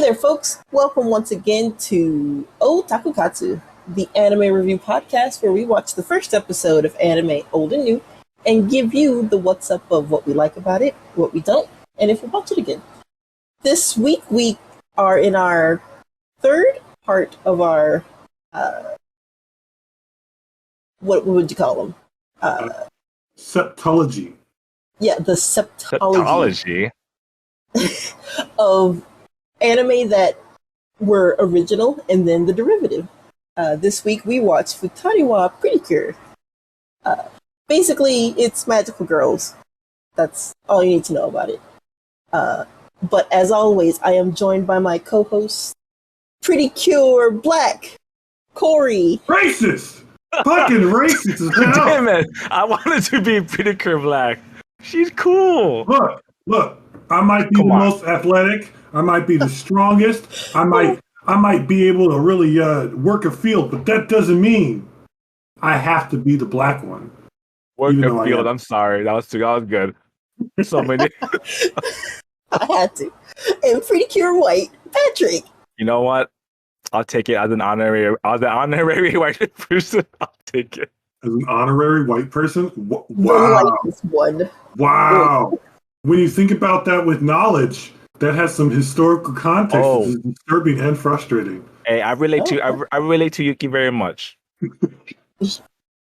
there, folks. Welcome once again to Taku Katsu, the anime review podcast where we watch the first episode of anime, old and new, and give you the what's up of what we like about it, what we don't, and if we watch it again. This week we are in our third part of our, what would you call them? Septology. Yeah, the septology. Of anime that were original and then the derivative. This week we watched Futari wa Pretty Cure. Basically, it's magical girls. That's all you need to know about it. But as always, I am joined by my co-host, Pretty Cure Black, Cori. Racist! Fucking racist as hell! Damn it! I wanted to be Pretty Cure Black. She's cool. Look. I might be the most athletic. I might be the strongest. I might be able to really work a field, but that doesn't mean I have to be the black one. Work a field. I'm sorry. That was good. So many. I had to. And Pretty Cure White, Patrick. You know what? I'll take it as an honorary white person. I'll take it. As an honorary white person? Wow. The whitest one. Wow. When you think about that with knowledge, that has some historical context. It's disturbing and frustrating. Hey, I relate to Yuki very much.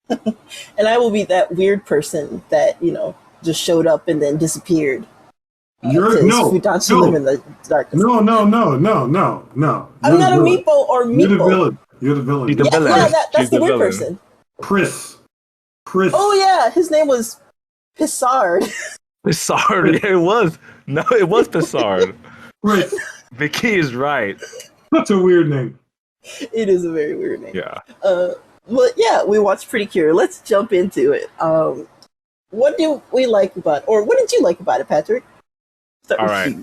And I will be that weird person that, just showed up and then disappeared. Live in the darkness. No. I'm not a meepo or meepo. You're the villain. She's the villain. Yeah, that's the weird person. Pris. Oh yeah, his name was Pissard. Pissard, it was. No, it was Pissard. Right. Vicky is right. That's a weird name. It is a very weird name. Yeah. But yeah, we watched Pretty Cure. Let's jump into it. What do we like about, or what did you like about it, Patrick? All right.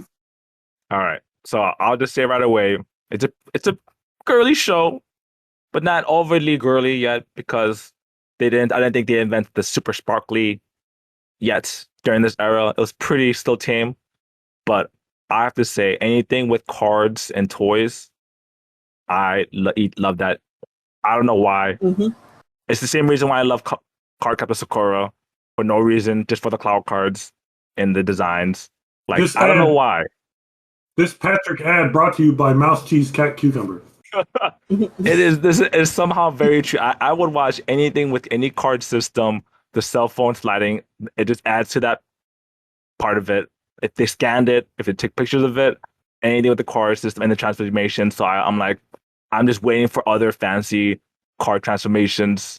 So I'll just say right away, it's a girly show, but not overly girly yet because I didn't think they invented the super sparkly yet during this era. It was pretty still tame, but I have to say anything with cards and toys, I love that. I don't know why. Mm-hmm. It's the same reason why I love Card Captain Sakura, for no reason, just for the cloud cards and the designs. I don't know why. This Patrick ad brought to you by Mouse Cheese Cat Cucumber. This is somehow very true. I would watch anything with any card system. The cell phone sliding, it just adds to that part of it. If they scanned it, if they took pictures of it, anything with the card system and the transformation. So I'm just waiting for other fancy card transformations.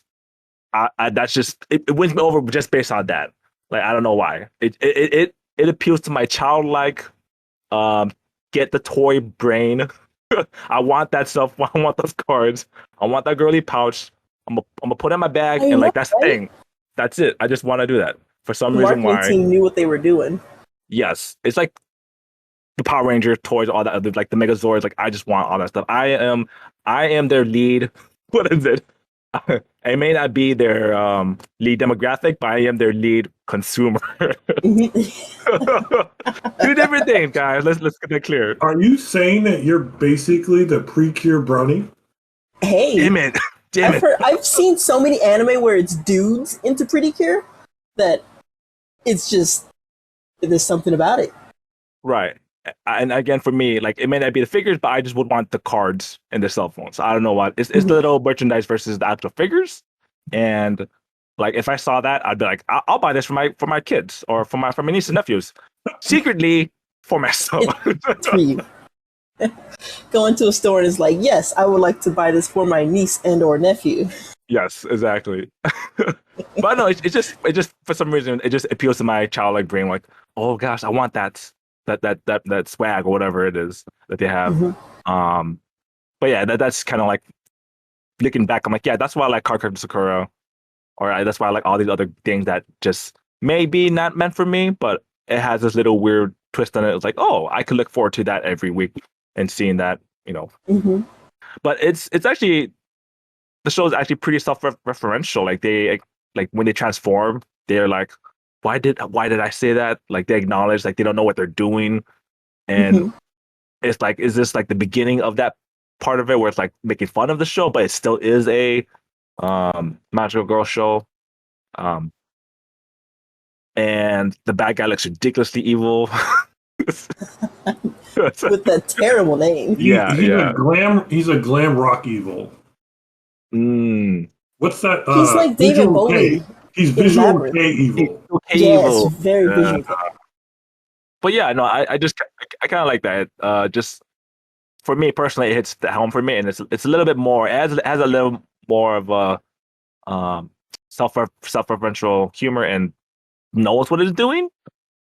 That's just it wins me over just based on that. I don't know why. It appeals to my childlike, get the toy brain. I want that stuff. I want those cards. I want that girly pouch. I'm gonna put it in my bag and that's the thing. That's it. I just want to do that for some reason. Why? Team knew what they were doing. Yes, it's like the Power Ranger toys, all that, like the Megazords. I just want all that stuff. I am their lead. What is it? I may not be their lead demographic, but I am their lead consumer. Two different things, guys. Let's get that clear. Are you saying that you're basically the pre-cure brownie? Hey, damn it. I've seen so many anime where it's dudes into Pretty Cure that it's just, there's something about it. Right. And again, for me, it may not be the figures, but I just would want the cards and the cell phones. I don't know what. It's the little merchandise versus the actual figures. And if I saw that, I'd be like, I'll buy this for my kids or for my niece and nephews. Secretly for myself. It's for you. Go into a store and it's like, yes, I would like to buy this for my niece and or nephew. Yes, exactly. But no, it just for some reason it just appeals to my childlike brain. Oh gosh, I want that swag or whatever it is that they have. Mm-hmm. But yeah, that's kind of looking back. I'm yeah, that's why I like Card Captor Sakura, or that's why I like all these other things that just maybe not meant for me, but it has this little weird twist on it. It's I could look forward to that every week and seeing that, Mm-hmm. But it's actually, the show is actually pretty self-referential. They when they transform, they're like, why did I say that? They acknowledge they don't know what they're doing, and it's like, is this like the beginning of that part of it where it's like making fun of the show, but it still is a magical girl show. And the bad guy looks ridiculously evil. With that terrible name. He's a glam rock evil. What's that? He's like David Bowie. He's visual K evil. Yes, very visual K. But yeah, no, I kind of like that. Just for me personally, it hits the home for me, and it's a little bit more. It has a little more of a self-referential humor and knows what it's doing.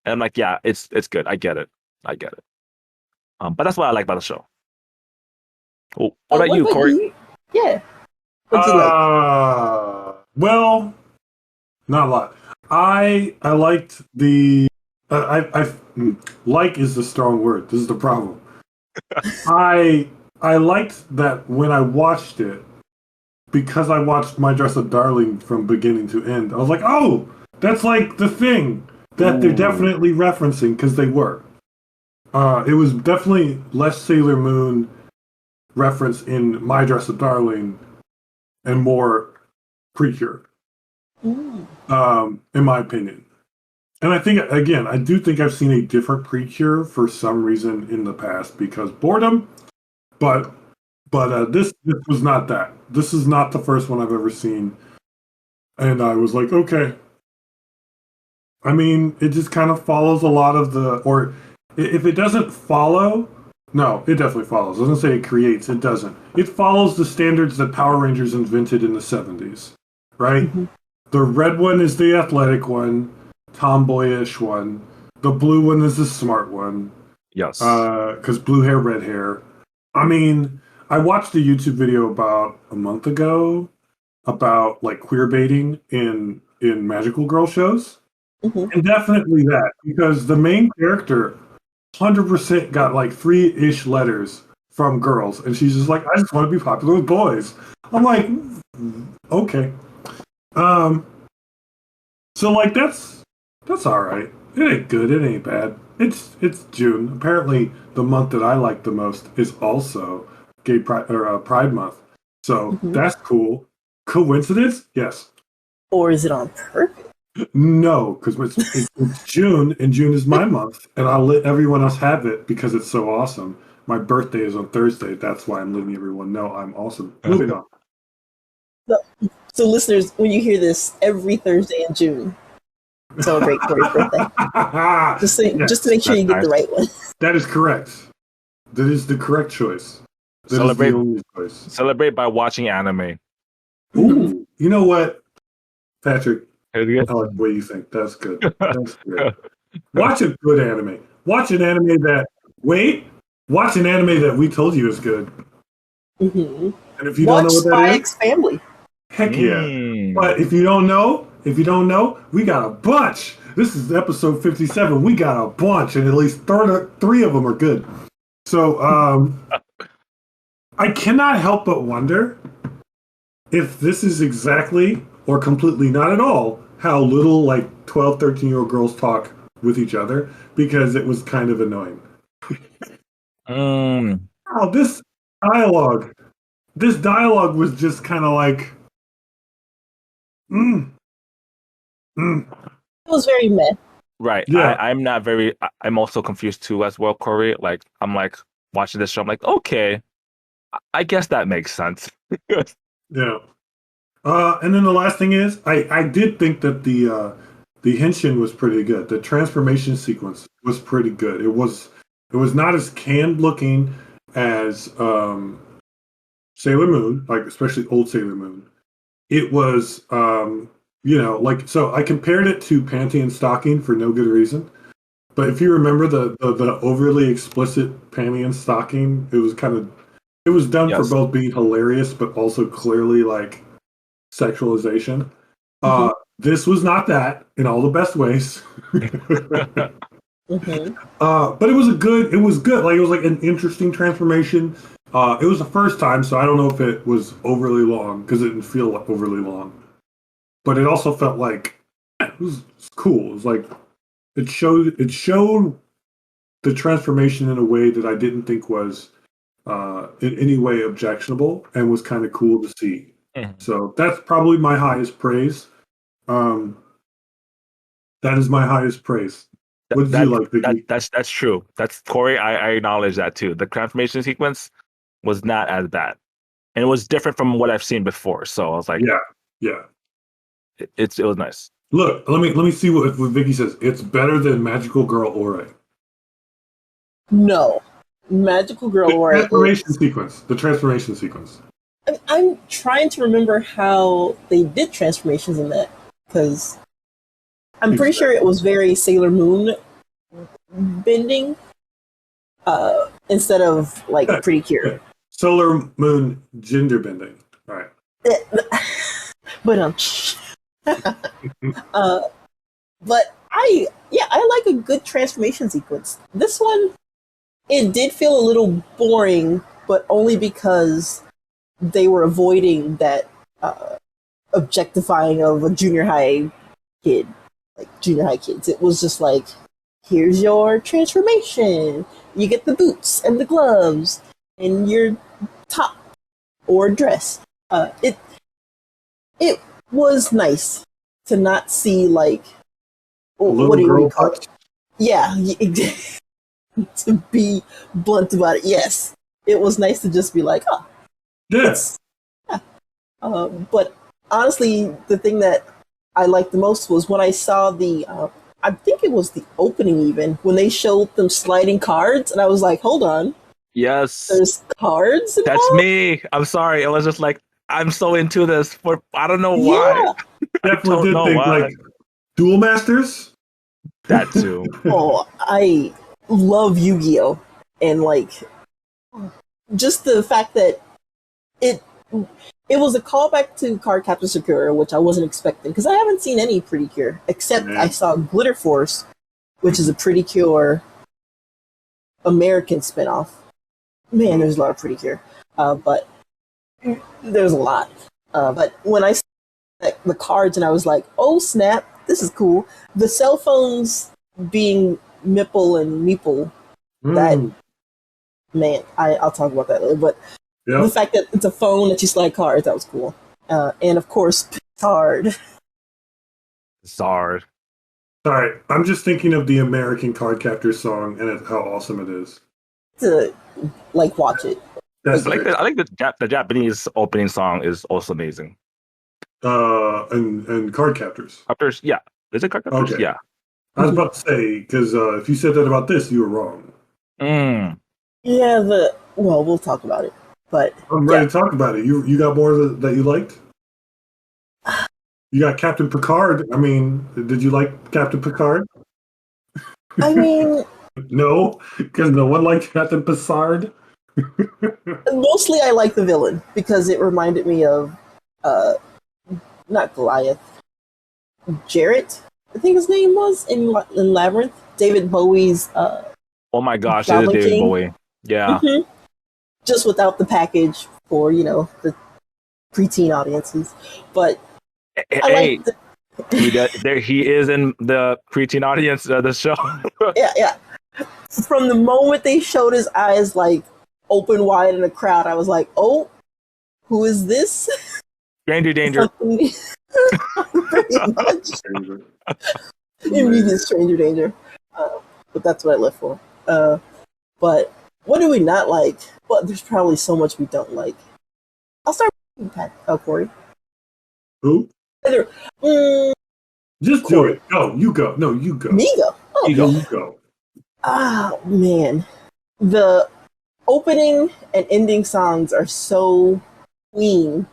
And I'm like, yeah, it's good. I get it. But that's what I like about the show. Well, what about you, Cori? Yeah. What'd you like? Well, not a lot. I liked the. Like is the strong word. This is the problem. I liked that when I watched it, because I watched My Dress Up Darling from beginning to end. I was like, oh, that's like the thing that they're definitely referencing, because they were. It was definitely less Sailor Moon reference in My Dress Up Darling and more Precure, in my opinion. And I think, again, I do think I've seen a different Precure for some reason in the past because boredom, but this was not that. This is not the first one I've ever seen. And I was like, okay. I mean, it just kind of follows a lot of or if it doesn't follow, no, it definitely follows. I was going to say it creates, it doesn't. It follows the standards that Power Rangers invented in the 70s, right? Mm-hmm. The red one is the athletic one, tomboyish one. The blue one is the smart one. Yes. Because blue hair, red hair. I mean, I watched a YouTube video about a month ago about like queer baiting in magical girl shows. Mm-hmm. And definitely that, because the main character 100% got like 3-ish letters from girls, and she's just like, I just want to be popular with boys. I'm like, okay. So like that's all right. It ain't good. It ain't bad. It's June. Apparently, the month that I like the most is also Gay Pride or Pride Month. So that's cool. Coincidence? Yes. Or is it on purpose? No, because it's June, and June is my month, and I'll let everyone else have it because it's so awesome. My birthday is on Thursday. That's why I'm letting everyone know I'm awesome. Moving on. So listeners, when you hear this, every Thursday in June, celebrate Cori's birthday. Just to make sure you get the right one. That is correct. That is the correct choice. That is the only choice. Celebrate by watching anime. Ooh, you know what, Patrick? I like the way you think. That's good. That's good. Watch a good anime. Watch an anime that we told you is good. Mm-hmm. And if you don't know what that Spy is, X Family. Heck yeah. But if you don't know, we got a bunch. This is episode 57. We got a bunch, and at least 3 of them are good. So I cannot help but wonder if this is exactly or completely not at all how little like 12, 13-year-old girls talk with each other, because it was kind of annoying. Oh, this dialogue was just kind of like It was very meh. Right. Yeah. I'm also confused too as well, Cori. Like, I'm like watching this show, I'm like, okay, I guess that makes sense. Yeah. And then the last thing is, I did think that the henshin was pretty good. The transformation sequence was pretty good. It was not as canned looking as Sailor Moon, like especially old Sailor Moon. It was like, so I compared it to Panty and Stocking for no good reason. But if you remember the overly explicit Panty and Stocking, it was done for both being hilarious but also clearly like sexualization. This was not that in all the best ways. But it was good. Like, it was like an interesting transformation. It was the first time, so I don't know if it was overly long, because it didn't feel overly long. But it also felt like it was cool. It was like it showed the transformation in a way that I didn't think was in any way objectionable and was kind of cool to see. Mhm. So that's probably my highest praise. That is my highest praise. What did you like, Vicky? That's true. That's Cori. I acknowledge that too. The transformation sequence was not as bad, and it was different from what I've seen before. So I was like, yeah. It was nice. Look, let me see what Vicky says. It's better than Magical Girl Ore. No, Magical Girl Ore. The transformation sequence. I'm trying to remember how they did transformations in that, because I'm pretty sure it was very Sailor Moon bending instead of like Pretty Cure. Solar Moon gender bending. All right. But but I like a good transformation sequence. This one, it did feel a little boring, but only because they were avoiding that objectifying of a junior high kid, like junior high kids. It was just like, here's your transformation. You get the boots and the gloves and your top or dress. It was nice to not see like what do you call it? Yeah, to be blunt about it. Yes, it was nice to just be like, oh, yes. Yeah. But honestly, the thing that I liked the most was when I saw the. I think it was the opening even when they showed them sliding cards, and I was like, hold on. Yes, there's cards involved? That's me. I'm sorry. It was just like, I'm so into this for I don't know why. I definitely did think like Duel Masters. That too. Oh, I love Yu-Gi-Oh! And like just the fact that it was a callback to Card Captor Sakura, which I wasn't expecting because I haven't seen any Pretty Cure except I saw Glitter Force, which is a Pretty Cure American spinoff. Man, there's a lot of Pretty Cure, but there's a lot. But when I saw the cards and I was like, oh snap, this is cool. The cell phones being Mipple and Meeple, that, man, I'll talk about that later. But the fact that it's a phone that you slide cards, that was cool. And of course, Zard. Zard. Sorry, I'm just thinking of the American Card Captor song and how awesome it is. To like watch it. I like the Japanese opening song is also amazing. And Card Captors. Captors, yeah. Is it Card Captors? Okay. Yeah. I was about to say, because if you said that about this, you were wrong. Yeah, well, we'll talk about it. But I'm ready to talk about it. You got more that you liked? You got Captain Picard. I mean, did you like Captain Picard? I mean... No, because no one liked Captain Picard. Mostly I like the villain, because it reminded me of, not Goliath, Jarrett, I think his name was, in Labyrinth. David Bowie's... oh my gosh, it is David Bowie. Yeah. Mm-hmm. Just without the package for, the preteen audiences. But I like he is in the preteen audience of the show. Yeah. From the moment they showed his eyes like open wide in the crowd, I was like, oh, who is this? Stranger Danger. Pretty much. Immediate Stranger Danger. But that's what I live for. But what do we not like? Well, there's probably so much we don't like. I'll start with Cori. Who? Just do it. Go. You go. No, you go. Me go. Oh. You go. Ah, man. The opening and ending songs are so tween.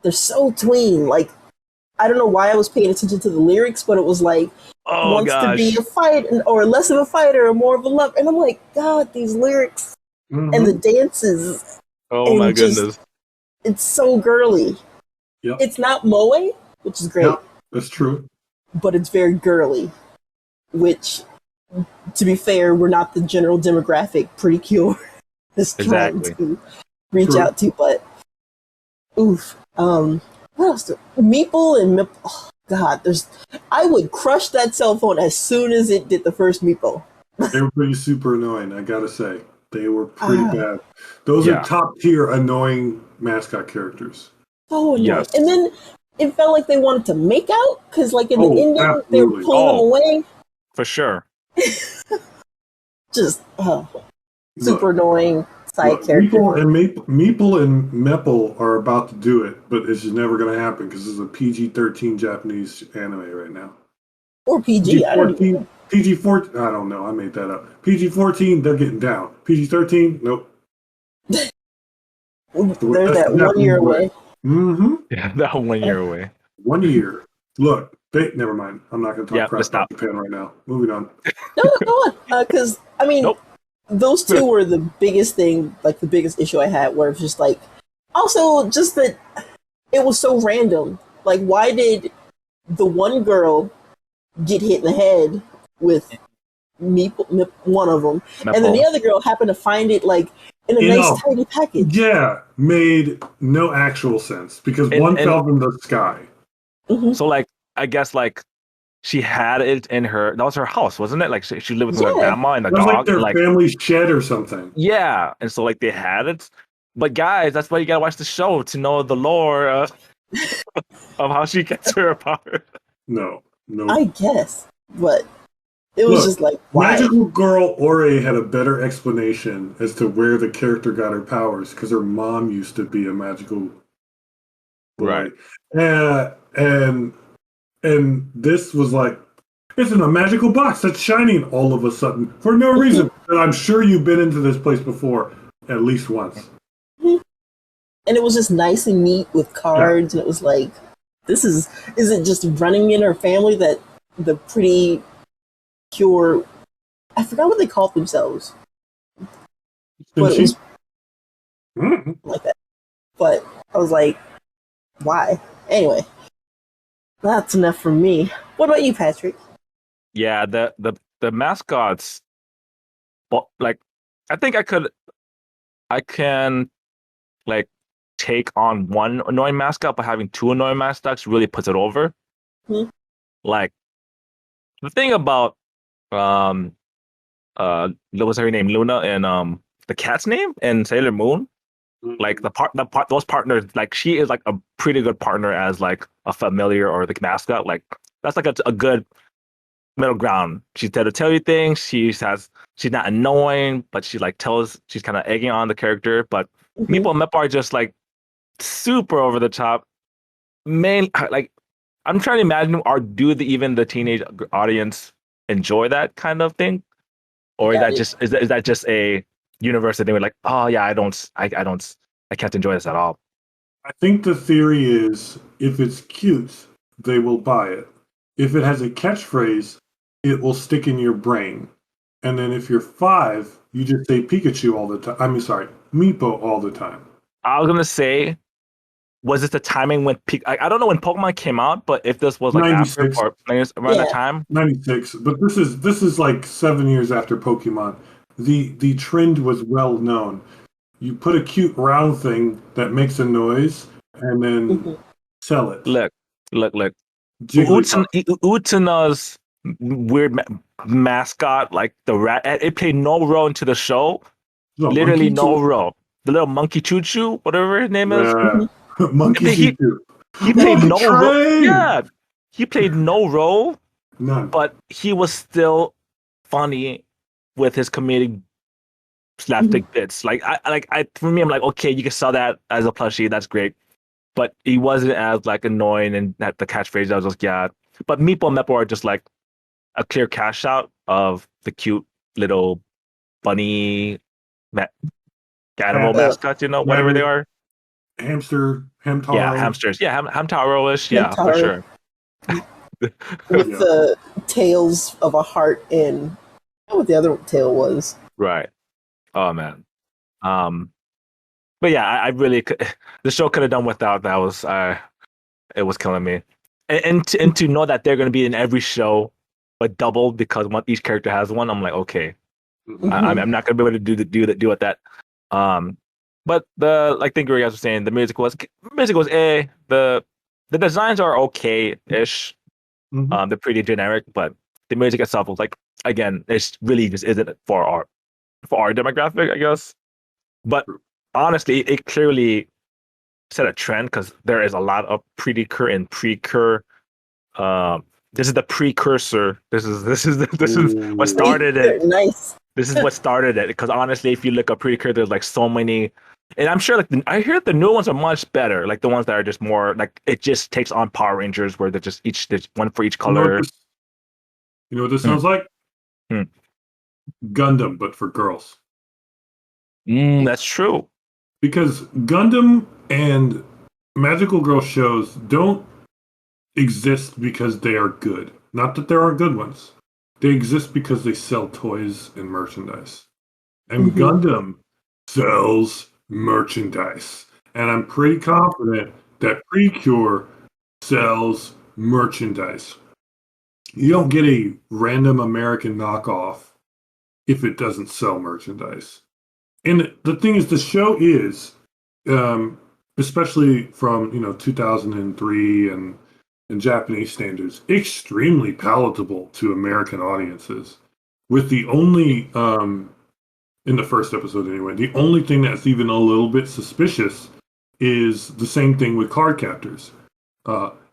They're so tween. Like, I don't know why I was paying attention to the lyrics, but it was like, wants to be a fighter, or less of a fighter, or more of a lover. And I'm like, God, these lyrics and the dances. Oh my goodness. It's so girly. Yep. It's not moe, which is great. Yep, that's true. But it's very girly, which, to be fair, we're not the general demographic Pretty Cure is trying to reach out to. But, oof. What else? Meeple and Meeple. Oh, God, I would crush that cell phone as soon as it did the first Meeple. They were pretty super annoying, I gotta say. They were pretty bad. Those are top tier annoying mascot characters. So annoying. Yes. And then it felt like they wanted to make out because, like, in the ending, they were pulling them away. For sure. Just super annoying side character. Meeple and Meeple are about to do it, but it's just never going to happen because it's a PG-13 Japanese anime right now. Or PG, I don't know. PG-14, I don't know, I made that up. PG-14, they're getting down. PG-13, nope. They're that 1 year away. Mm-hmm. Yeah, that 1 year away. 1 year. Look, never mind. I'm not going to talk crap about Japan right now. Moving on. No, go on. Because, I mean, those two were the biggest thing, like the biggest issue I had, where it's just like, also just that it was so random. Like, why did the one girl get hit in the head with one of them, and then the other girl happened to find it like in a nice tiny package? Yeah, made no actual sense because one fell from the sky. Mm-hmm. So, like, I guess, like, she had it in her. That was her house, wasn't it? Like, she lived with her grandma and the dog. Like their family shed or something. Yeah, and so like they had it. But guys, that's why you gotta watch the show to know the lore of how she gets her power. No. I guess, but it was just like, why? Magical Girl Ore had a better explanation as to where the character got her powers because her mom used to be a magical boy. Right. And this was like, it's in a magical box that's shining all of a sudden for no reason. And I'm sure you've been into this place before at least once. And it was just nice and neat with cards, and it was like, is it just running in her family that the pretty pure, I forgot what they called themselves. But it was like that. But I was like, why? Anyway. That's enough for me. What about you, Patrick? Yeah, the mascots. Well, like, I think I can, like, take on one annoying mascot, but having two annoying mascots really puts it over. Mm-hmm. Like, the thing about what was her name, Luna, and the cat's name in Sailor Moon. Like those partners, like she is like a pretty good partner as like a familiar or the mascot. Like that's like a good middle ground. She's there to tell you things. She's not annoying, but she's kind of egging on the character. But Meeple and Meeple are just like super over the top. Like I'm trying to imagine, even the teenage audience enjoy that kind of thing, or is that just a universe that they were like, oh yeah, I can't enjoy this at all. I think the theory is if it's cute, they will buy it. If it has a catchphrase, it will stick in your brain. And then if you're 5, you just say Pikachu all the time. Meepo all the time. I was gonna say, was it the timing when I don't know when Pokemon came out, but if this was like 96. after or around that time, 96. But this is like 7 years after Pokemon. The trend was well known. You put a cute round thing that makes a noise, and then sell it. Look. Utsuna's weird mascot, like the rat, it played no role into the show. Literally no role. The little monkey Choo Choo, whatever his name is. Monkey Choo Choo. He played no role. Yeah, he played no role. None. But he was still funny with his comedic slapstick bits. For me, I'm like, okay, you can sell that as a plushie, that's great. But he wasn't as like annoying and that the catchphrase. I was just But Meeple and Meeple are just like a clear cash out of the cute little bunny animal mascots, whatever they are. Hamtaro. Yeah, hamsters. Yeah, Hamtaro-ish. Yeah, for sure. With the tails of a heart and I don't know what the other tail was. Right. Oh man. But yeah, I really the show could have done without that. It was killing me, and to know that they're going to be in every show, but double because each character has one. I'm like, okay, I'm not going to be able to do it that. But I think you guys were saying the music was the designs are okay-ish. They're pretty generic, but the music itself was like again, it's really just isn't for our demographic, I guess. But honestly, it clearly set a trend because there is a lot of predecur and precur. This is the precursor. This is what started it. Nice. This is what started it. Because honestly, if you look up precur, there's like so many, and I'm sure I hear the new ones are much better. Like the ones that are just more like it just takes on Power Rangers, where they're just there's one for each color. You know what this sounds like? Gundam, but for girls. That's true. Because Gundam and Magical Girl shows don't exist because they are good. Not that there aren't good ones. They exist because they sell toys and merchandise. And Gundam sells merchandise. And I'm pretty confident that Precure sells merchandise. You don't get a random American knockoff if it doesn't sell merchandise. And the thing is, the show is, especially from 2003 and Japanese standards, extremely palatable to American audiences. With the only, in the first episode anyway, the only thing that's even a little bit suspicious is the same thing with card captors.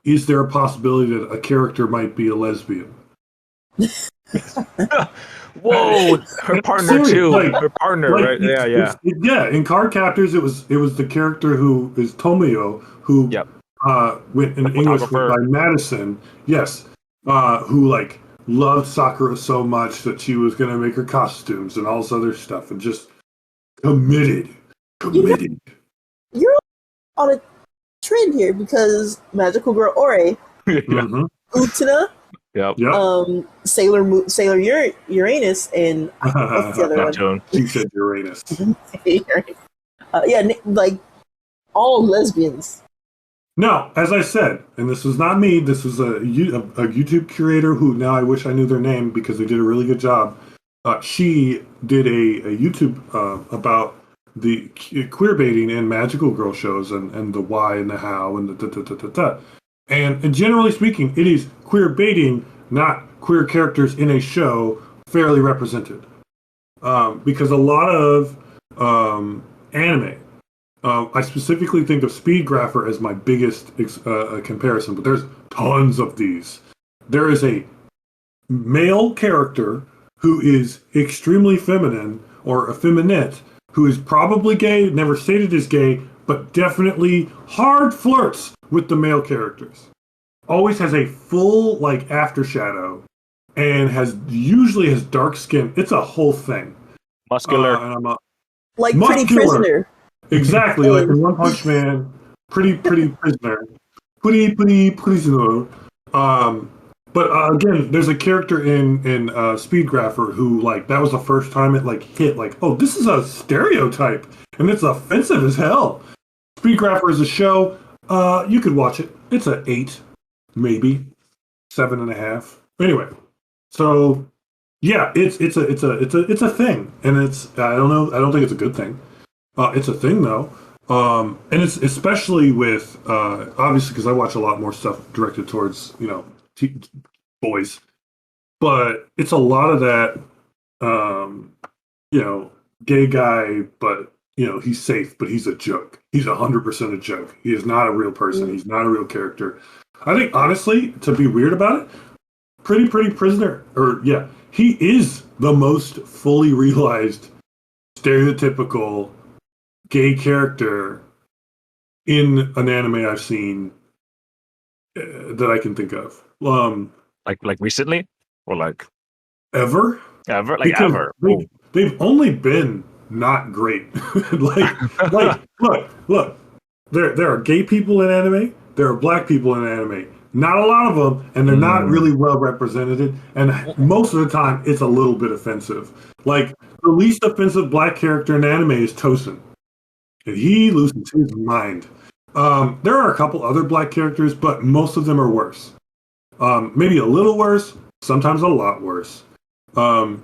Is there a possibility that a character might be a lesbian? Whoa, her partner too. Like, her partner, right? Yeah. In Card Captors, it was the character who is Tomio, who went in English by Madison. Yes, who like loved Sakura so much that she was going to make her costumes and all this other stuff, and just committed. You're on a trend here because Magical Girl Ore, Utena. Yep. Sailor Uranus, and what's the other one? She said Uranus. Like all lesbians. No, as I said, and this was not me. This was a YouTube curator who now I wish I knew their name because they did a really good job. She did a YouTube about the queer baiting in Magical Girl shows and the why and the how and the da-da-da-da-da. And generally speaking, it is queer baiting, not queer characters in a show fairly represented. Because a lot of anime, I specifically think of Speed Grapher as my biggest comparison, but there's tons of these. There is a male character who is extremely feminine or effeminate, who is probably gay, never stated as gay, but definitely hard flirts with the male characters. Always has a full like aftershadow, and usually has dark skin. It's a whole thing. Muscular, like muscular. Pretty prisoner. Exactly, like in One Punch Man, pretty prisoner, pretty prisoner. But again, there's a character in Speed Grapher who like that was the first time it like hit like, oh, this is a stereotype, and it's offensive as hell. Speed Grapher is a show. You could watch it. It's an 8, maybe 7.5. Anyway, so yeah, it's a thing, and it's I don't know. I don't think it's a good thing. It's a thing though, and it's especially with obviously because I watch a lot more stuff directed towards boys, but it's a lot of that gay guy, but he's safe, but he's a joke. He's 100% a joke. He is not a real person. He's not a real character. I think, honestly, to be weird about it, pretty prisoner. He is the most fully realized stereotypical gay character in an anime I've seen that I can think of. Like recently, or like ever? Like ever. They've only been not great. Look. There are gay people in anime. There are black people in anime. Not a lot of them, and they're not really well represented. And most of the time, it's a little bit offensive. Like the least offensive black character in anime is Tosin, and he loses his mind. There are a couple other black characters, but most of them are worse. Maybe a little worse. Sometimes a lot worse. Bleach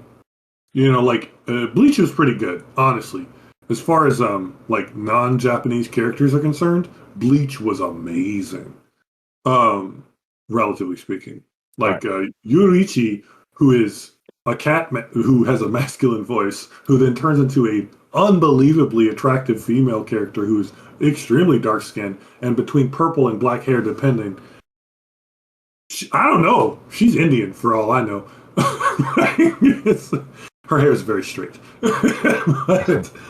was pretty good, honestly. As far as like non-Japanese characters are concerned, Bleach was amazing. Relatively speaking. Like Yuriichi, who is a cat who has a masculine voice, who then turns into a unbelievably attractive female character who's extremely dark skinned and between purple and black hair, depending. I don't know. She's Indian for all I know. Her hair is very straight.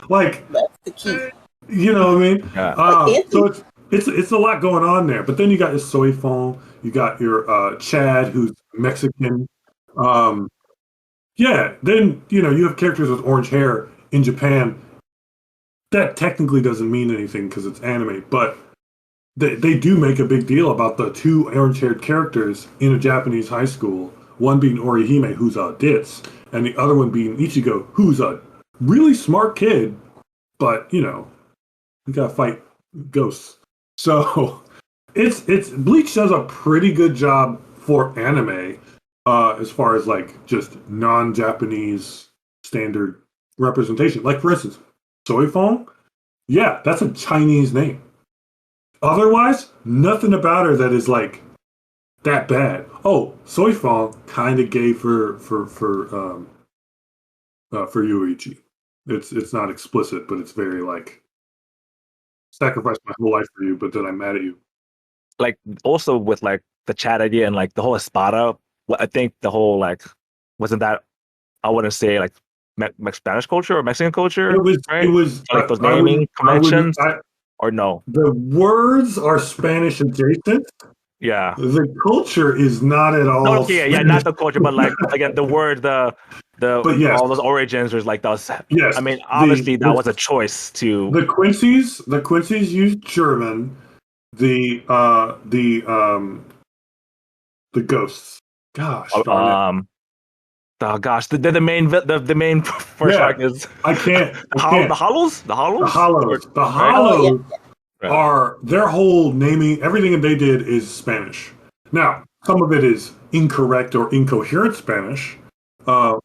Like That's the key. You know what I mean? Yeah. So it's a lot going on there. But then you got your Soy Fong, you got your Chad, who's Mexican. Yeah. Then you have characters with orange hair in Japan. That technically doesn't mean anything because it's anime, but they do make a big deal about the two orange-haired characters in a Japanese high school. One being Orihime, who's a ditz, and the other one being Ichigo, who's a really smart kid, but you gotta fight ghosts. So it's Bleach does a pretty good job for anime, as far as like just non-Japanese standard representation. Like for instance, Soy Fong, yeah, that's a Chinese name. Otherwise, nothing about her that is like that bad. Oh, Soy Fong kind of gay for Yuichi. It's not explicit, but it's very like sacrificed my whole life for you, but then I'm mad at you. Like also with like the chat idea and like the whole Espada, I think the whole like wasn't that I wouldn't say like Spanish culture or Mexican culture. It was like those naming conventions. Or no? The words are Spanish adjacent. Yeah. The culture is not at all. No, yeah, not the culture, but like again, the word, but yes, all those origins was like those. Yes. I mean, obviously that was a choice to. The Quincy's used German. The ghosts. Gosh. Oh gosh, the main first arc is I can't. The hollows are their whole naming. Everything that they did is Spanish. Now, some of it is incorrect or incoherent Spanish, but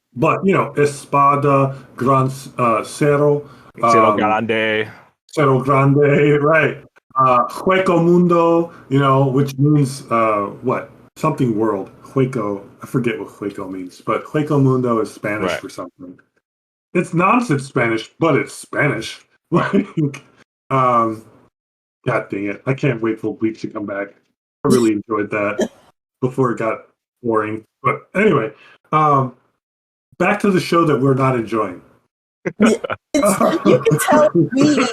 Espada, Gran Cerro, Cerro Grande, right? Hueco Mundo, which means what? Something world. Hueco, I forget what Hueco means, but Hueco Mundo is Spanish for something. It's nonsense Spanish, but it's Spanish. God dang it. I can't wait for Bleach to come back. I really enjoyed that before it got boring. But anyway, back to the show that we're not enjoying. You can tell we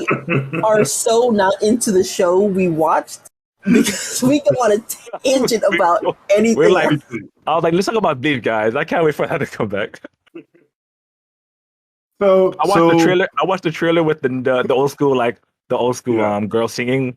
are so not into the show we watched because we go on a tangent about anything. We're like, I was like, let's talk about Bleach, guys. I can't wait for that to come back. So I watched the trailer. I watched the trailer with the old school girl singing.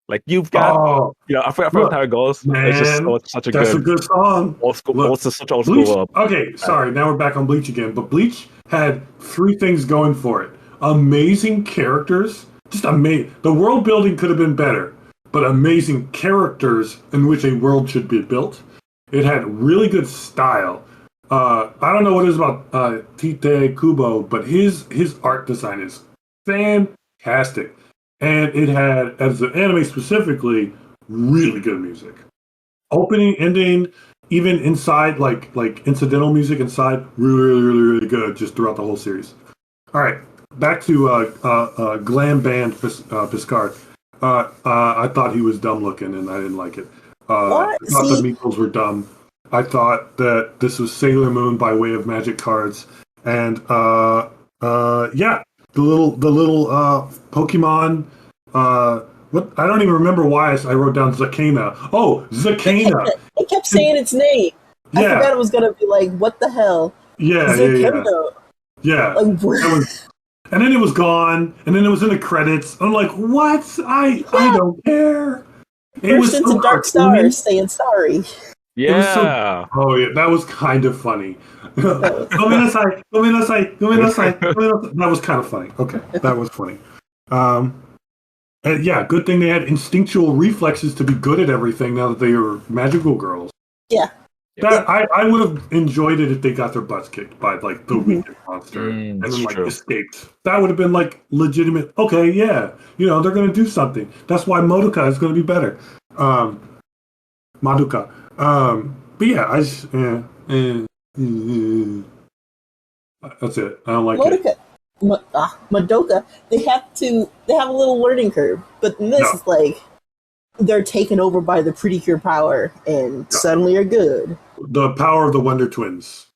Like you've got, I forgot how it goes. Man, it's just such a good song. Old school. Look, Such old Bleach, school. Okay, sorry. Now we're back on Bleach again. But Bleach had three things going for it: amazing characters, just amazing. The world building could have been better, but amazing characters in which a world should be built. It had really good style. I don't know what it is about Tite Kubo, but his art design is fantastic. And it had, as an anime specifically, really good music. Opening, ending, even inside, like incidental music inside, really good just throughout the whole series. All right, back to glam band Piscard. I thought he was dumb looking, and I didn't like it. I thought the Meeples were dumb. I thought that this was Sailor Moon by way of magic cards, and the little Pokemon. What I don't even remember why I wrote down Zakana. Oh, Zakana! I kept saying its name. I forgot it was gonna be like, what the hell? Yeah. And then it was gone, and then it was in the credits. I'm like, what? I don't care. It was into Dark Stars saying sorry. Yeah. That was kind of funny. That was kind of funny. Okay, that was funny. Good thing they had instinctual reflexes to be good at everything now that they are magical girls. Yeah. I would have enjoyed it if they got their butts kicked by like the weakest monster and then like escaped. That would have been like legitimate. Okay, yeah, they're gonna do something. That's why Madoka is gonna be better. Madoka. But yeah, That's it. I don't like Madoka, it. Madoka, they have a little learning curve, but in this No, it's like they're taken over by the pretty cure power and no. suddenly are good. The power of the Wonder Twins.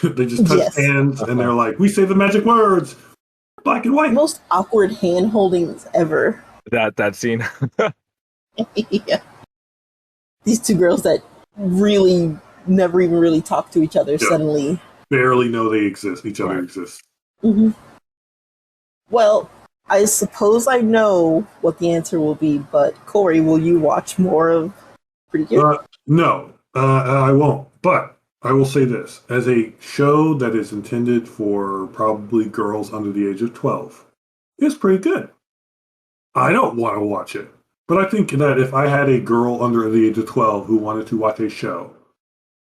They just touch Yes. hands and they're like, "We say the magic words, black and white." Most awkward hand holdings ever. That scene. Yeah. These two girls that really never even really talk to each other Yeah. suddenly. Barely know they exist. Each other Right. exists. Mm-hmm. Well, I suppose I know what the answer will be, but Cori, will you watch more of Pretty Cure? No, I won't. But I will say this: as a show that is intended for probably girls under the age of 12, it's pretty good. I don't want to watch it, but I think that if I had a girl under the age of 12 who wanted to watch a show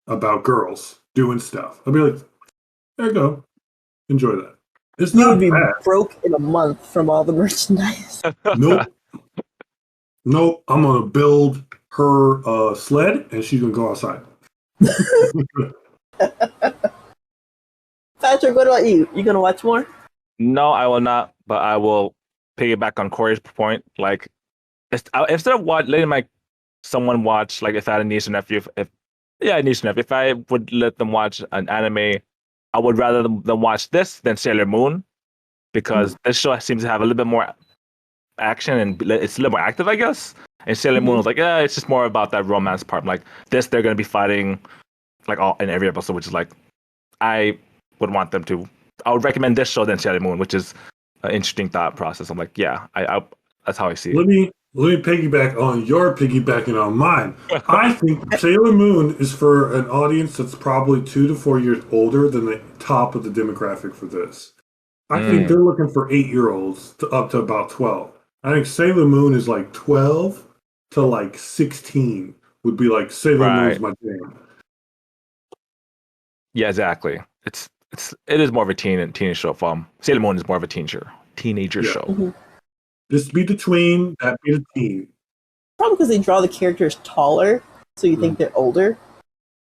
about girls doing stuff, I'd be like, there you go, enjoy that. It's You would not be bad. broke in a month from all the merchandise. Nope. Nope. I'm gonna build her sled, and she's gonna go outside. Patrick, what about you? You gonna watch more? No, I will not. But I will piggyback on Corey's point. Like, instead of letting someone watch, like if I had a niece or nephew, a niece or nephew, if I would let them watch an anime, I would rather them watch this than Sailor Moon, because this show seems to have a little bit more action and it's a little more active, I guess. And Sailor Moon was like, yeah, it's just more about that romance part. Like this, they're gonna be fighting like all in every episode, which is like I would want them to. I would recommend this show than Sailor Moon, which is an interesting thought process. I'm like, yeah, I that's how I see it. Let me piggyback on your piggybacking on mine. I think Sailor Moon is for an audience that's probably 2 to 4 years older than the top of the demographic for this. I think they're looking for 8-year-olds up to about 12. I think Sailor Moon is like 12 to like 16 would be like Sailor Moon's my jam. Yeah, exactly. It is more of a teenage show. Sailor Moon is more of a teenager show. Mm-hmm. This be the tween, that be the teen. Probably because they draw the characters taller, so you think they're older.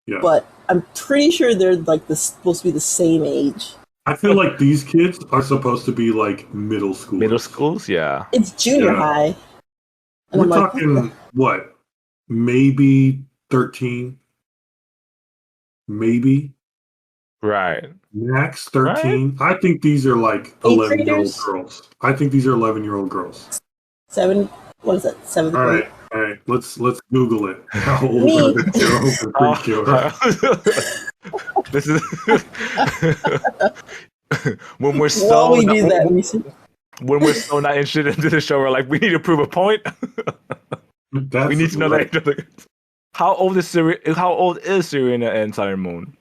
Yeah. But I'm pretty sure they're like supposed to be the same age. I feel like these kids are supposed to be like middle school. Middle schools, yeah. It's junior high. And We're I'm talking what? Maybe 13. Maybe. Right. Max 13. Right? I think these are like 11-year-old girls. I think these are 11-year-old girls. 7. What is that? 7th grade. All right. Let's Google it. How old are the girls? This is when we're so While we do that, when we're so not interested into the show, we're like, we need to prove a point. We need to know that. How old is Serena and Sailor Moon?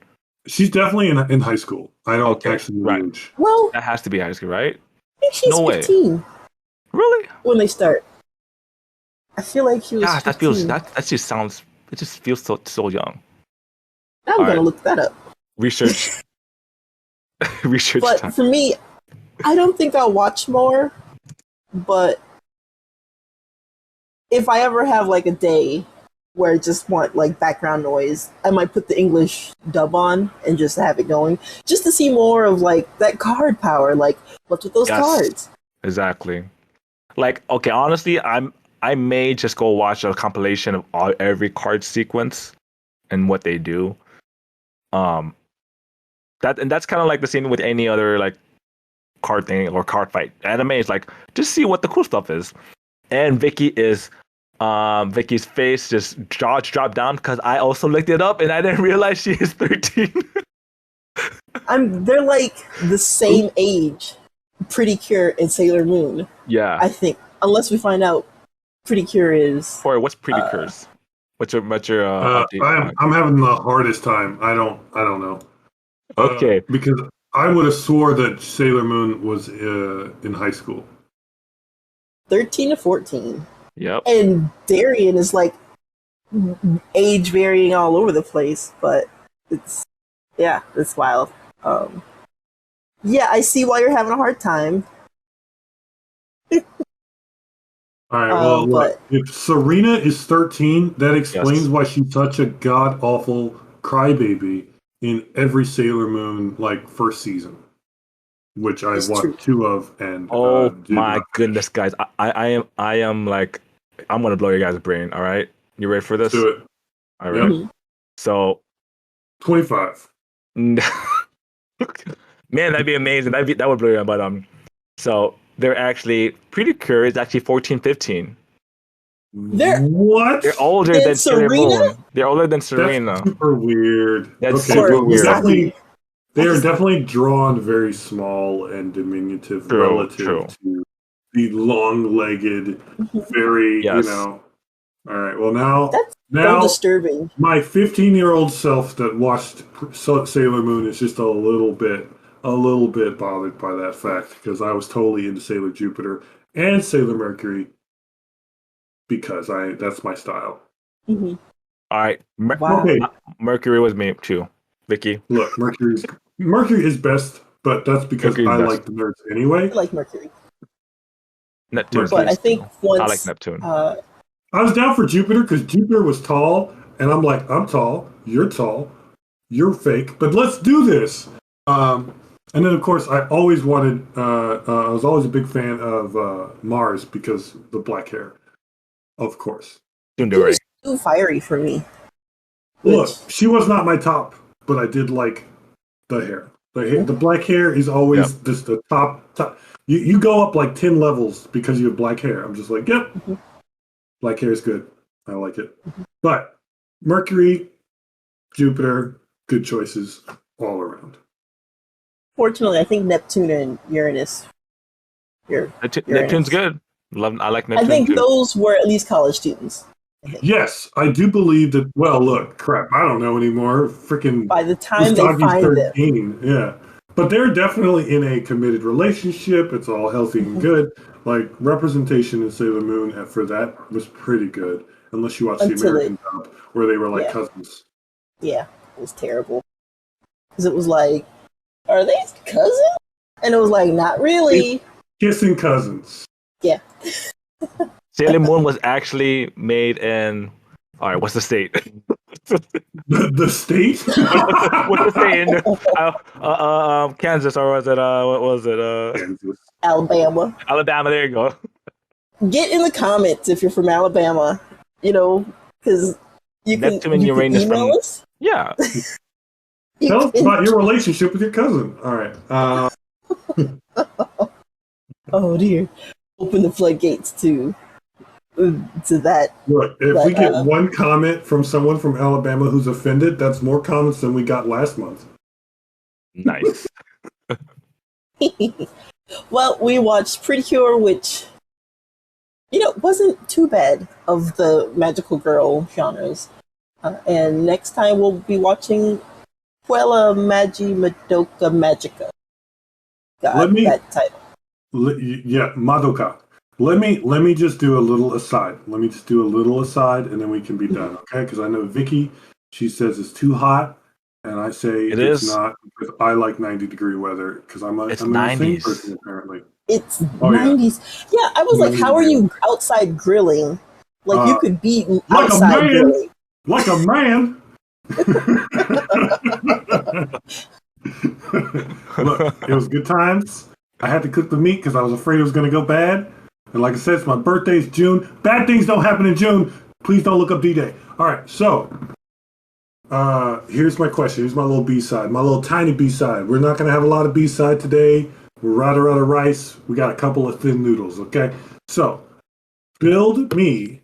She's definitely in high school. I don't actually know right. age. Well, that has to be high school, right? I think she's 15. Way. Really? When they start. I feel like she was 15. That just sounds, it just feels so young. I'm going to look that up. Research But time. For me, I don't think I'll watch more, but if I ever have like a day where I just want like background noise, I might put the English dub on and just have it going, just to see more of like that card power, like what's with those cards. Exactly. Like, okay, honestly, I may just go watch a compilation of every card sequence and what they do. That's kind of like the same with any other like card thing or card fight. Anime is like, just see what the cool stuff is. And Vicky's face just dropped down because I also looked it up and I didn't realize she is 13. They're like the same age, Pretty Cure and Sailor Moon. Yeah, I think, unless we find out Pretty Cure is. Or what's Pretty Cure's? What's your update? I'm having the hardest time. I don't know. Okay, because I would have swore that Sailor Moon was in high school. 13 to 14. Yep. And Darien is like age varying all over the place, but it's wild. Yeah, I see why you're having a hard time. All right, well, but if Serena is 13, that explains why she's such a god-awful crybaby in every Sailor Moon first season, which I watched 2 of, and my goodness, guys! I am like, I'm gonna blow your guys' brain. All right, you ready for this? Do it. All right. Yep. So 25. Man, that'd be amazing. That would blow your mind. But so they're actually pretty sure it's actually 14, 15. They're older than Sailor Moon. They're older than Serena. That's super weird. That's super weird. They are definitely drawn very small and diminutive relative to the long-legged, very, All right, well now so disturbing. My 15-year-old self that watched Sailor Moon is just a little bit bothered by that fact, because I was totally into Sailor Jupiter and Sailor Mercury because that's my style. Mm-hmm. All right, Mercury was me too. Vicky, look, Mercury is best, but that's because I like the nerds anyway. I like Mercury. Neptune, but I think once I like Neptune. I was down for Jupiter because Jupiter was tall, and I'm like, I'm tall, you're fake, but let's do this. And then of course I always wanted. I was always a big fan of Mars because the black hair, of course. It was too fiery for me. Look, she was not my top, but I did like the hair. The black hair is always just the top. You go up like 10 levels because you have black hair. I'm just like, yep, black hair is good. I like it. But Mercury, Jupiter, good choices all around. Fortunately, I think Neptune and Uranus. Neptune's good. I like Neptune. I think those were at least college students. Yes, I do believe that. Well, look, crap, I don't know anymore. Freaking by the time they find 13, yeah. But they're definitely in a committed relationship. It's all healthy and good. Like, representation in Sailor Moon for that was pretty good. Unless you watch the American dub, where they were like cousins. Yeah, it was terrible. Because it was like, are they cousins? And it was like, not really. Kissing cousins. Yeah. Sailor Moon was actually made in. All right, what's the state? the state? What's the state in Kansas, or was it? What was it? Kansas. Alabama. Alabama. There you go. Get in the comments if you're from Alabama. Because you can email us. Yeah. Tell us about your relationship with your cousin. All right. Oh dear. Open the floodgates to that. Look, if we get one comment from someone from Alabama who's offended, that's more comments than we got last month. Nice. Well, we watched Pretty Cure, which wasn't too bad of the magical girl genres. And next time we'll be watching Quella Magi Madoka Magica. That title. Madoka. Let me just do a little aside. And then we can be done, okay? Because I know Vicky, she says it's too hot, and I say it's not, because I like 90-degree weather, because I'm a same person, apparently. It's 90s. Yeah, I was like, how are you outside grilling? Like, you could be outside grilling. Like a man! Look, it was good times. I had to cook the meat because I was afraid it was going to go bad. And like I said, it's my birthday's June. Bad things don't happen in June. Please don't look up D-Day. All right, so here's my question. Here's my little B-side, my little tiny B-side. We're not going to have a lot of B-side today. We're out of rice. We got a couple of thin noodles, okay? So build me,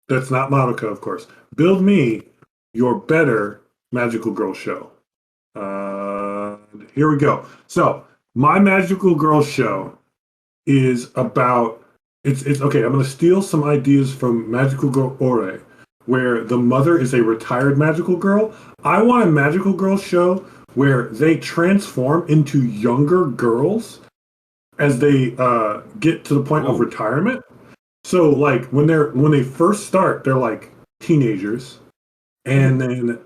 that's not Madoka, of course. Build me your better magical girl show. Here we go. So my magical girl show is about it's okay. I'm going to steal some ideas from Magical Girl Ore, where the mother is a retired magical girl. I want a magical girl show where they transform into younger girls as they get to the point of retirement. So like when they first start, they're like teenagers, and then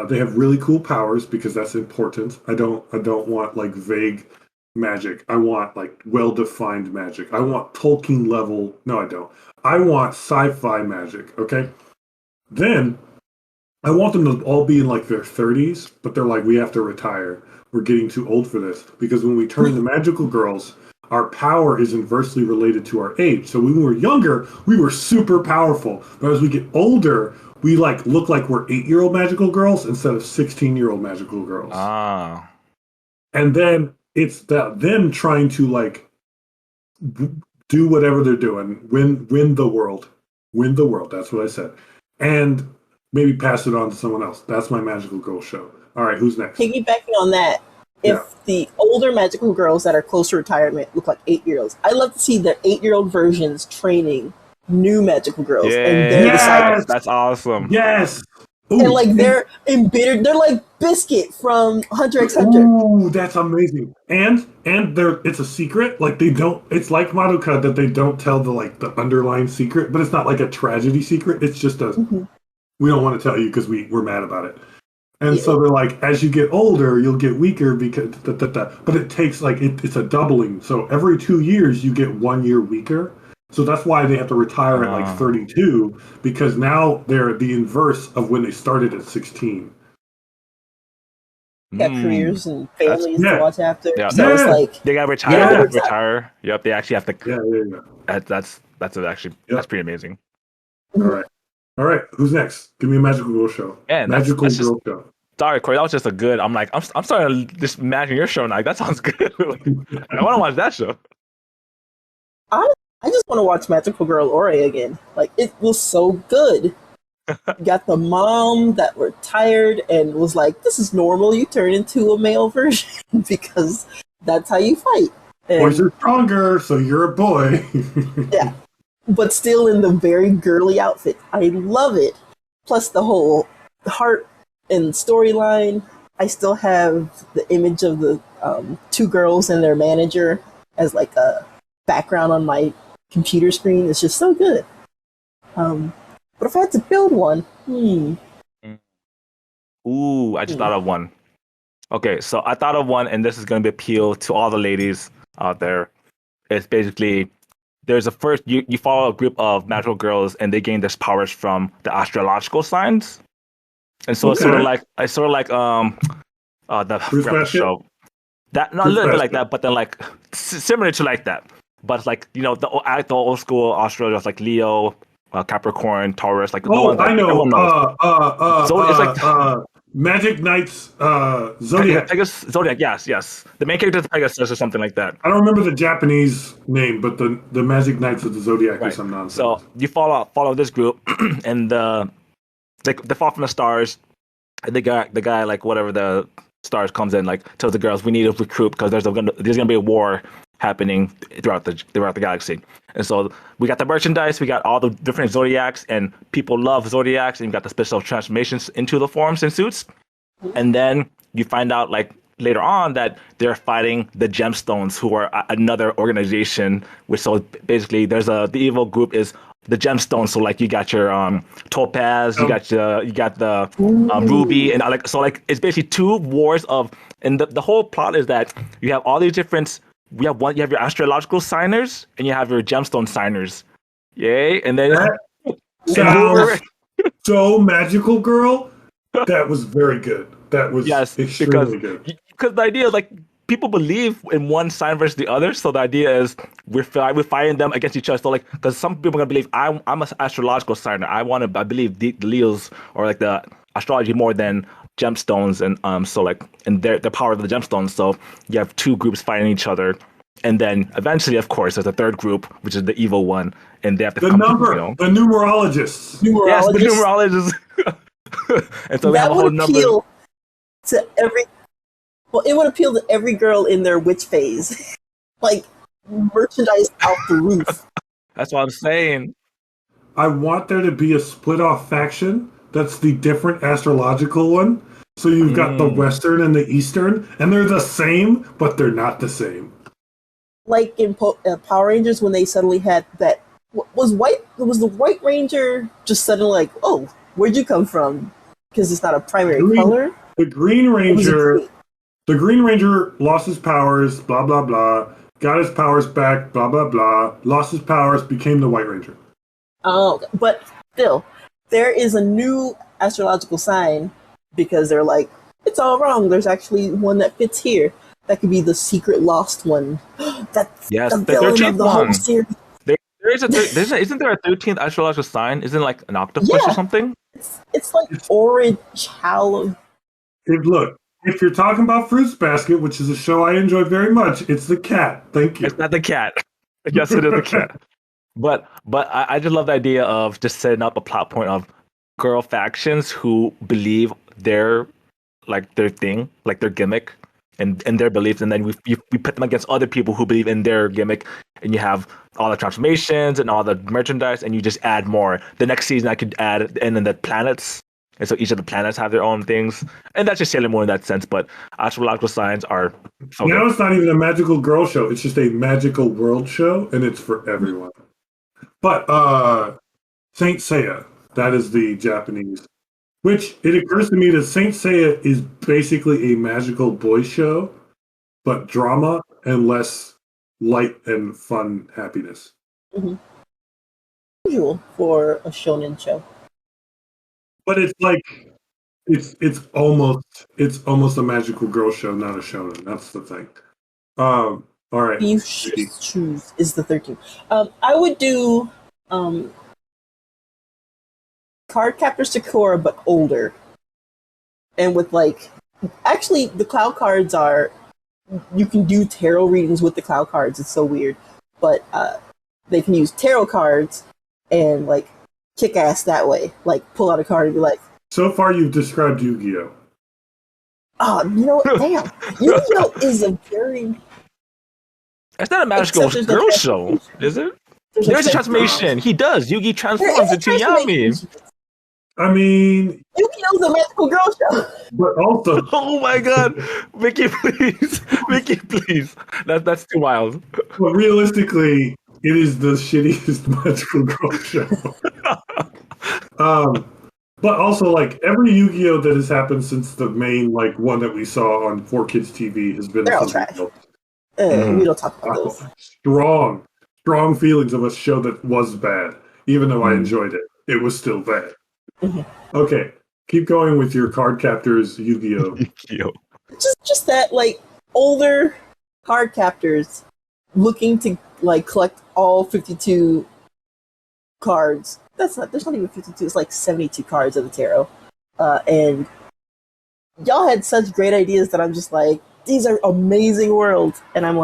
they have really cool powers because that's important. I don't want like vague magic. I want like well-defined magic. I want Tolkien level. No, I don't. I want sci-fi magic. Okay. Then I want them to all be in like their 30s, but they're like, we have to retire. We're getting too old for this. Because when we turn into magical girls, our power is inversely related to our age. So when we were younger, we were super powerful. But as we get older, we like look like we're 8-year-old magical girls instead of 16-year-old magical girls. Ah. And then it's them trying to like do whatever they're doing, win the world. Win the world. That's what I said. And maybe pass it on to someone else. That's my magical girl show. All right, who's next? Piggybacking on that, if the older magical girls that are close to retirement look like 8-year-olds, I love to see the 8-year-old versions training new magical girls. Yeah, and they're yes! That's awesome. Yes. Ooh, and like they're embittered. They're like Biscuit from Hunter x Hunter. Ooh, that's amazing. And it's a secret. Like they don't. It's like Madoka that they don't tell the underlying secret, but it's not like a tragedy secret. It's just a we don't want to tell you because we're mad about it. And so they're like, as you get older, you'll get weaker because but it takes like it's a doubling. So every 2 years you get 1 year weaker. So that's why they have to retire at like 32 because now they're the inverse of when they started at 16. Got careers and families to watch after. Yeah. So it's like they got retire. Yeah. They have to retire. Yep. They actually have to. Yeah. That's pretty amazing. All right. Who's next? Give me a magical girl show. Man, magical girl show. Sorry, Corey. That was just a good. I'm starting to just imagine your show now. Like, that sounds good. I want to watch that show. I just want to watch Magical Girl Ore again. Like, it was so good. Got the mom that retired and was like, this is normal. You turn into a male version because that's how you fight. And, boys are stronger, so you're a boy. yeah. But still in the very girly outfit. I love it. Plus the whole heart and storyline. I still have the image of the 2 girls and their manager as like a background on my computer screen. It's just so good. But if I had to build one, Ooh, I just thought of one. Okay, so I thought of one, and this is going to be appeal to all the ladies out there. It's basically there's a first you follow a group of magical girls, and they gain their powers from the astrological signs, and so it's sort of like the show. That not a little bit like that, but then like similar to like that. But like the old school Australians like Leo, Capricorn, Taurus, like I know. So it's like Magic Knights, Zodiac. Zodiac, yes. The main character is Pegasus or something like that. I don't remember the Japanese name, but the Magic Knights of the Zodiac or some nonsense. So you follow this group, and they fall from the stars. And the guy like whatever the stars comes in, like tells the girls we need to recruit because there's gonna be a war happening throughout the galaxy. And so we got the merchandise, we got all the different zodiacs, and people love zodiacs, and you got the special transformations into the forms and suits. And then you find out like later on that they're fighting the gemstones, who are another organization. Which so basically the evil group is the gemstones. So like you got your topaz, you got the ruby, and it's basically 2 wars of. And the whole plot is that you have all these different. You have your astrological signers and you have your gemstone signers. Yay! And then that sounds so magical, girl. That was very good. That was extremely good. Because the idea is like people believe in one sign versus the other. So the idea is we're fighting them against each other. So like because some people are gonna believe I'm an astrological signer. I believe the Leos or like the astrology more than gemstones, and so like and their power of the gemstones. So you have 2 groups fighting each other, and then eventually, of course, there's a 3rd group, which is the evil one, and they have to the numerologists. Yes, the numerologists. And so they have a whole number. It would appeal to every girl in their witch phase, like merchandise out the roof. That's what I'm saying. I want there to be a split off faction. That's the different astrological one. So you've got the Western and the Eastern, and they're the same, but they're not the same. Like in Power Rangers, when they suddenly had that was the White Ranger just suddenly like, oh, where'd you come from? Because it's not a primary color. The Green Ranger lost his powers, blah blah blah. Got his powers back, blah blah blah. Lost his powers, became the White Ranger. Oh, but still. there is a new astrological sign because they're like, it's all wrong. There's actually one that fits here. That could be the secret lost one. That's the villain of the whole series. Isn't there a 13th astrological sign? Isn't it like an octopus or something? It's like orange hollow. Look, if you're talking about Fruits Basket, which is a show I enjoy very much, it's the cat. Thank you. It's not the cat. Yes, it is the cat. But I just love the idea of just setting up a plot point of girl factions who believe their thing, like their gimmick and their beliefs, and then we put them against other people who believe in their gimmick, and you have all the transformations and all the merchandise, and you just add more. The next season I could add and then the planets, and so each of the planets have their own things, and that's just Sailor Moon in that sense. But astrological signs are now it's not even a magical girl show; it's just a magical world show, and it's for everyone. But Saint Seiya, that is the Japanese. Which, it occurs to me that Saint Seiya is basically a magical boy show, but drama and less light and fun happiness. Mm-hmm. Usual for a shonen show. But it's like, it's almost a magical girl show, not a shonen. That's the thing. All right. You choose is the 13th. I would do Cardcaptor Sakura, but older. And with actually the cloud cards are, you can do tarot readings with the cloud cards. It's so weird. But they can use tarot cards and kick ass that way. Pull out a card and be like, so far you've described Yu-Gi-Oh! Oh, you know what? Damn. Yu-Gi-Oh! Is a very... It's not a magical girl show, is it? There's a transformation. He does. Yugi transforms into Yami. I mean, Yu-Gi-Oh's a magical girl show. But also, oh my god, Vicky, please, Vicky, please. That's too wild. But realistically, it is the shittiest magical girl show. But also, every Yu-Gi-Oh that has happened since the main one that we saw on 4Kids TV has been. They're all trash. We don't talk about those. Strong feelings of a show that was bad, even though I enjoyed it. It was still bad. Mm-hmm. Okay, keep going with your card captors, Yu-Gi-Oh. Just that, older card captors looking to collect all 52 cards. There's not even 52. It's 72 cards of the tarot, and y'all had such great ideas that I'm just these are amazing worlds, and I'm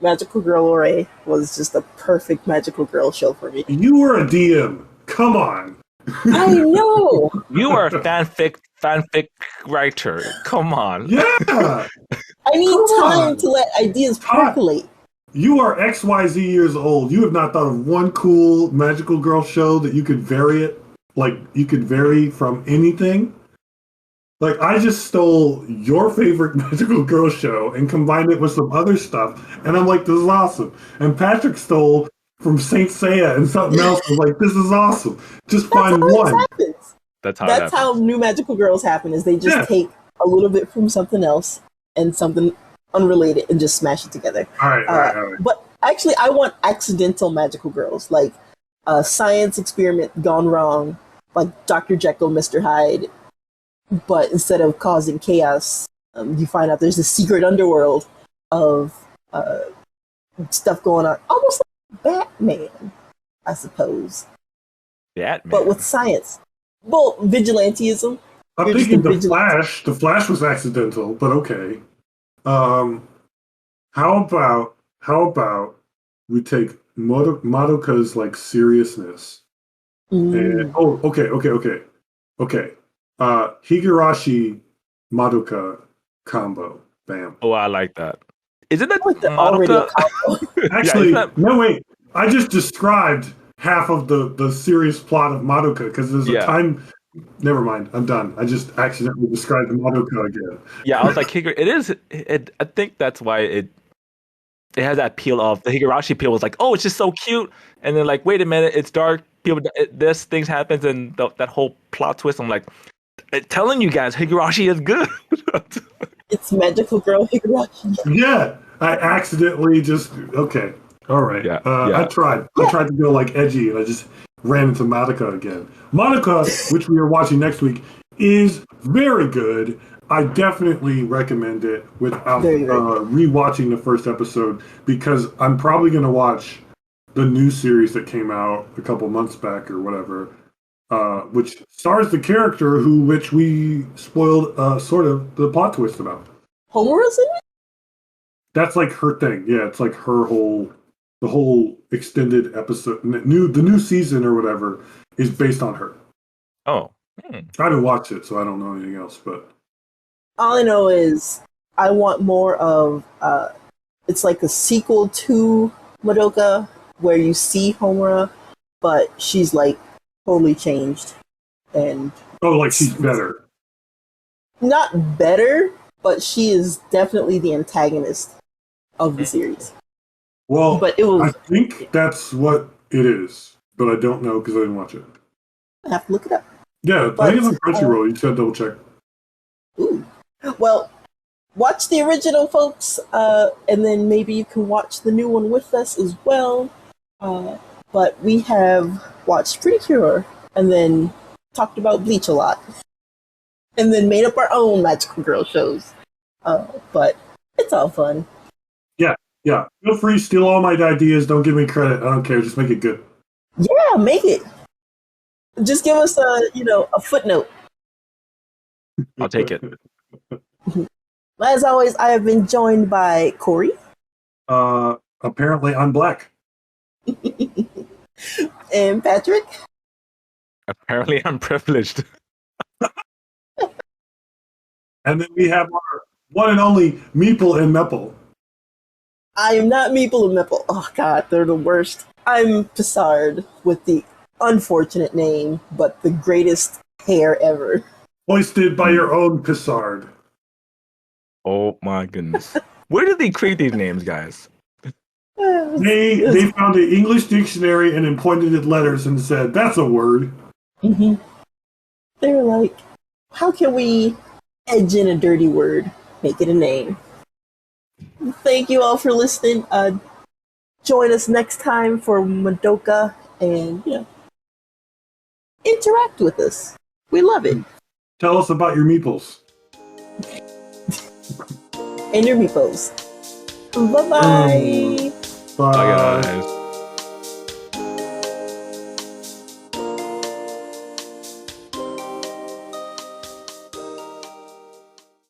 Magical Girl Ore was just a perfect magical girl show for me. You were a DM. Come on. I know. You are a fanfic writer. Come on. Yeah. I need time to let ideas percolate. You are XYZ years old. You have not thought of one cool magical girl show that you could vary it? You could vary from anything? I just stole your favorite magical girl show and combined it with some other stuff, and I'm this is awesome. And Patrick stole from Saint Seiya and something else. I'm this is awesome. Just find one. That's how new magical girls happen. Is they just take a little bit from something else and something unrelated and just smash it together. All right. But actually, I want accidental magical girls, a science experiment gone wrong, Dr. Jekyll, Mr. Hyde. But instead of causing chaos, you find out there's a secret underworld of stuff going on, almost like Batman, I suppose. Batman, but with science. Well, vigilantism. I'm thinking the Flash. The Flash was accidental, but okay. How about we take Madoka's seriousness? And, okay. Higurashi Madoka combo. Bam. Oh, I like that. Isn't that the Madoka? Actually, no, wait. I just described half of the serious plot of Madoka because there's a time. Never mind. I'm done. I just accidentally described Madoka again. Yeah, I was I think that's why it has that appeal of the Higurashi appeal was oh, it's just so cute, and then wait a minute, it's dark. This things happens, and that whole plot twist. I'm telling you guys, Higurashi is good. It's magical girl Higurashi. Yeah, I accidentally just okay. All right. Yeah. I tried to go edgy, and I just ran into Monica again. Monica, which we are watching next week, is very good. I definitely recommend it without rewatching the first episode because I'm probably going to watch the new series that came out a couple months back or whatever, which stars the character which we spoiled sort of the plot twist about. Homura's in it? That's like her thing. Yeah, it's like the whole extended episode, the new season or whatever is based on her. Oh. I haven't watched it, so I don't know anything else, but all I know is I want more of it's like a sequel to Madoka where you see Homura, but she's like totally changed and like she's better. Not better, but she is definitely the antagonist of the series. Well, but it was, I think that's what it is, but I don't know because I didn't watch it. I have to look it up. Yeah, I think it's on Crunchyroll. You said double check. Ooh. Well, watch the original, folks, and then maybe you can watch the new one with us as well. But we have watched Pretty Cure and then talked about Bleach a lot. And then made up our own magical girl shows. But it's all fun. Yeah. Feel free to steal all my ideas. Don't give me credit. I don't care. Just make it good. Yeah, make it. Just give us a footnote. I'll take it. As always, I have been joined by Cori. Apparently I'm black. And Patrick. Apparently I'm privileged. And then we have our one and only Meeple and Meeple. I am not Meeple and Meeple. Oh god, they're the worst. I'm Pissard with the unfortunate name, but the greatest hair ever. Hoisted by your own Pissard. Oh my goodness. Where did they create these names, guys? They found an English dictionary and then pointed at letters and said, that's a word. Mm-hmm. They were like, how can we edge in a dirty word, make it a name? Thank you all for listening. Join us next time for Madoka and, interact with us. We love it. Tell us about your meeples. And your meeples. Bye-bye. Bye. Bye, guys.